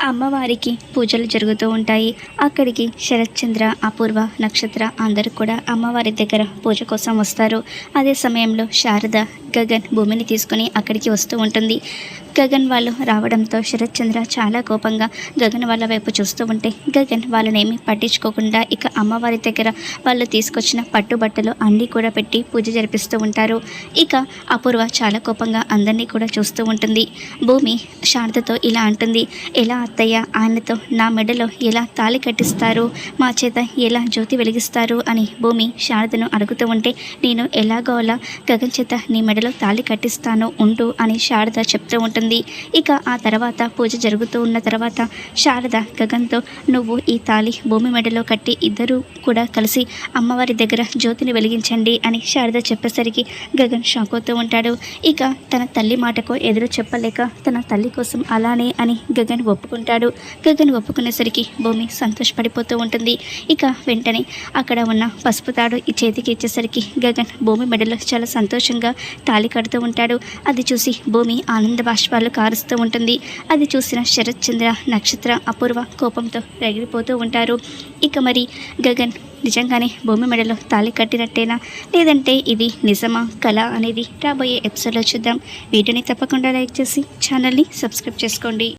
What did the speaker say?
అమ్మవారికి పూజలు జరుగుతూ ఉంటాయి. అక్కడికి శరత్చంద్ర, అపూర్వ, నక్షత్ర అందరూ కూడా అమ్మవారి దగ్గర పూజ కోసం వస్తారు. అదే సమయంలో శారద గగన్ భూమిని తీసుకుని అక్కడికి వస్తూ ఉంటుంది. గగన్ వాళ్ళు రావడంతో శరత్చంద్ర చాలా కోపంగా గగన్ వాళ్ళ వైపు చూస్తూ ఉంటే గగన్ వాళ్ళనేమి పట్టించుకోకుండా ఇక అమ్మవారి దగ్గర వాళ్ళు తీసుకొచ్చిన పట్టుబట్టలు అన్నీ కూడా పెట్టి పూజ జరిపిస్తూ ఉంటారు. ఇక అపూర్వ చాలా కోపంగా అందరినీ కూడా చూస్తూ ఉంటుంది. భూమి శారదతో ఇలా అంటుంది, ఎలా అత్తయ్య ఆయనతో నా మెడలో ఎలా తాళి కట్టిస్తారు, మా చేత ఎలా జ్యోతి వెలిగిస్తారు అని భూమి శారదను అడుగుతూ ఉంటే నేను ఎలాగో అలా గగన్ చేత నీ మెడలో తాళి కట్టిస్తాను ఉండు అని శారద చెప్తూ ఉంటుంది. ఇక ఆ తర్వాత పూజ జరుగుతూ ఉన్న తర్వాత శారద గగన్తో నువ్వు ఈ తాళి భూమి మెడలో కట్టి ఇద్దరూ కూడా కలిసి అమ్మవారి దగ్గర జ్యోతిని వెలిగించండి అని శారద చెప్పేసరికి గగన్ షాక్ అవుతూ ఉంటాడు. ఇక తన తల్లి మాటకు ఎదురు చెప్పలేక తన తల్లి కోసం అలానే అని గగన్ ఒప్పుకుంటాడు. గగన్ ఒప్పుకునేసరికి భూమి సంతోషపడిపోతూ ఉంటుంది. ఇక వెంటనే అక్కడ ఉన్న పసుపు తాడు ఈ చేతికి ఇచ్చేసరికి గగన్ భూమి మెడలో చాలా సంతోషంగా తాళి కడుతూ ఉంటాడు. అది చూసి భూమి ఆనంద బాష్పాలు కారుస్తూ ఉంటుంది. అది చూసిన శరత్చంద్ర, నక్షత్ర, అపూర్వ కోపంతో రగిలిపోతూ ఉంటారు. ఇక మరి గగన్ నిజంగానే భూమి మెడలో తాళి కట్టినట్టేనా, లేదంటే ఇది నిజమా కళ అనేది రాబోయే ఎపిసోడ్లో చూద్దాం. వీడియోని తప్పకుండా లైక్ చేసి ఛానల్ని సబ్స్క్రైబ్ చేసుకోండి.